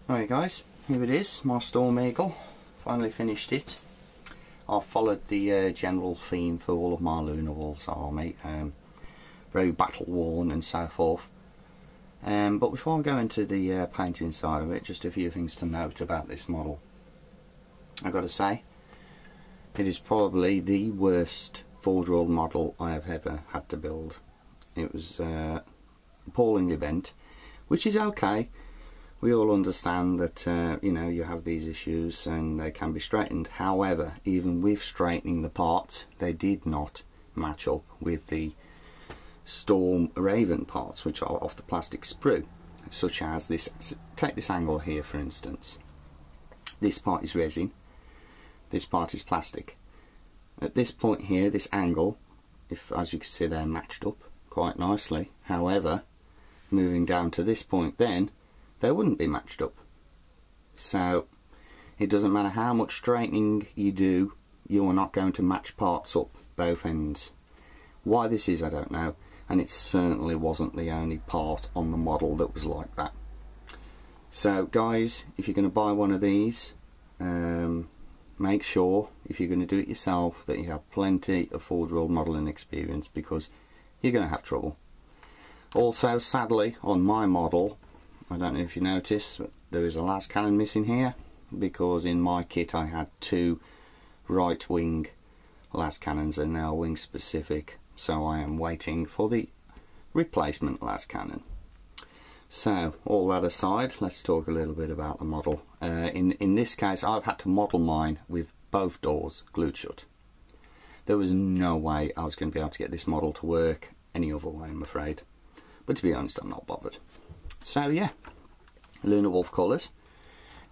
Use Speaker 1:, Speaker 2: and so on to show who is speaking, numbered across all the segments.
Speaker 1: Alright guys, here it is, my Storm Eagle. Finally finished it. I've followed the general theme for all of my Lunar Wolves army, very battle worn and so forth. But before I go into the painting side of it, just a few things to note about this model. I've got to say, it is probably the worst forge-world model I have ever had to build. It was an appalling event, which is okay. We all understand that you know, you have these issues and they can be straightened. However, even with straightening the parts, they did not match up with the Storm Raven parts, which are off the plastic sprue, such as this. Take this angle here for instance. This part is resin, this part is plastic. At this point here, this angle, if as you can see, they're matched up quite nicely. However, moving down to this point, then they wouldn't be matched up. So it doesn't matter how much straightening you do, you are not going to match parts up both ends. Why this is, I don't know, and it certainly wasn't the only part on the model that was like that. So guys, if you're going to buy one of these, make sure, if you're going to do it yourself, that you have plenty of forge-world modelling experience, because you're going to have trouble. Also, sadly, on my model, I don't know if you noticed, but there is a las cannon missing here, because in my kit I had two right wing las cannons and they are wing specific, so I am waiting for the replacement las cannon. So all that aside, let's talk a little bit about the model. In this case, I've had to model mine with both doors glued shut. There was no way I was going to be able to get this model to work any other way, I'm afraid. But to be honest, I'm not bothered. So yeah, Lunar Wolf colours.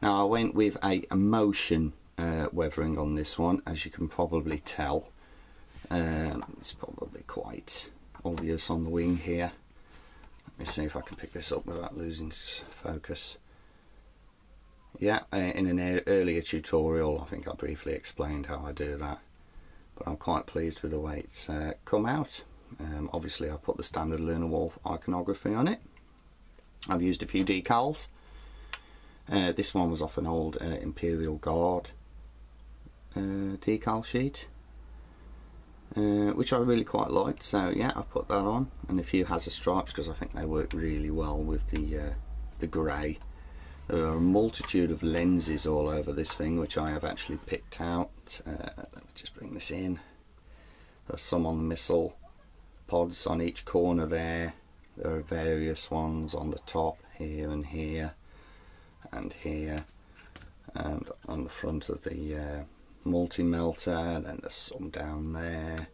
Speaker 1: Now I went with a motion weathering on this one, as you can probably tell. It's probably quite obvious on the wing here. Let me see if I can pick this up without losing focus. Yeah, in an earlier tutorial I think I briefly explained how I do that, but I'm quite pleased with the way it's come out. Obviously I put the standard Lunar Wolf iconography on it. I've used a few decals. This one was off an old Imperial Guard decal sheet, which I really quite liked, so yeah, I put that on, and a few Hazard stripes because I think they work really well with the grey. There are a multitude of lenses all over this thing, which I have actually picked out. Let me just bring this in. There are some on the missile pods on each corner there. There are various ones on the top here and here and here, and on the front of the multi-melter. Then there's some down there.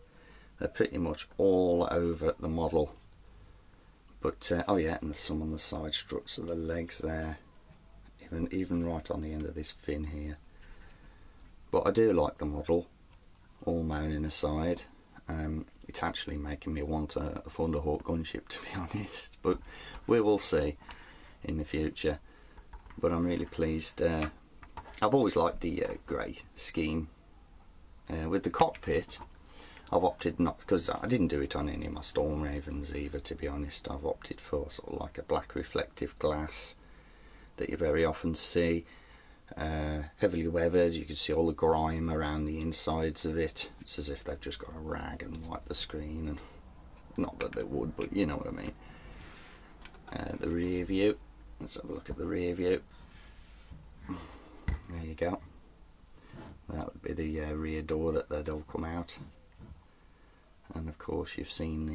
Speaker 1: They're pretty much all over the model. But oh yeah, and there's some on the side struts of the legs there, even right on the end of this fin here. But I do like the model, all moaning aside. It's actually making me want a Thunderhawk gunship, to be honest, but we will see in the future. But I'm really pleased. I've always liked the grey scheme. With the cockpit, I've opted not, because I didn't do it on any of my Storm Ravens either, to be honest. I've opted for sort of like a black reflective glass that you very often see. Heavily weathered, you can see all the grime around the insides of it. It's as if they've just got a rag and wiped the screen, and not that they would, but you know what I mean. The rear view, let's have a look at the rear view. There you go. That would be the rear door that they'd all come out, and of course you've seen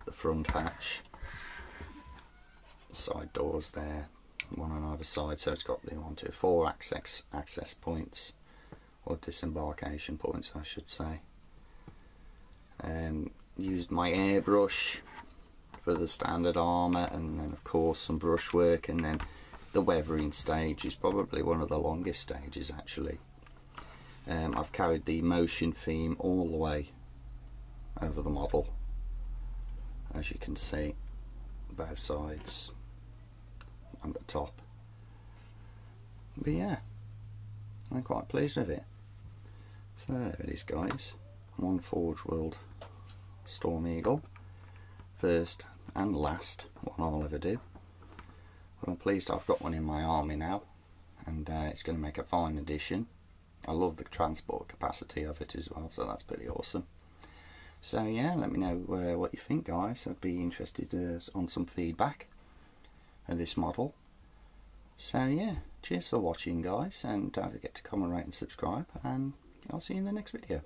Speaker 1: the front hatch, the side doors there, one on either side, so it's got the 1, 2, 4 access points, or disembarkation points I should say. Used my airbrush for the standard armour, and then of course some brushwork, and then the weathering stage is probably one of the longest stages actually. I've carried the motion theme all the way over the model, as you can see, both sides and the top. But yeah, I'm quite pleased with it. So there it is guys, one Forge World Storm Eagle, first and last one I'll ever do. But I'm pleased I've got one in my army now, and it's going to make a fine addition. I love the transport capacity of it as well, so that's pretty awesome. So yeah, let me know what you think, guys. I'd be interested on some feedback of this model. So yeah, cheers for watching, guys, and don't forget to comment, rate and subscribe, and I'll see you in the next video.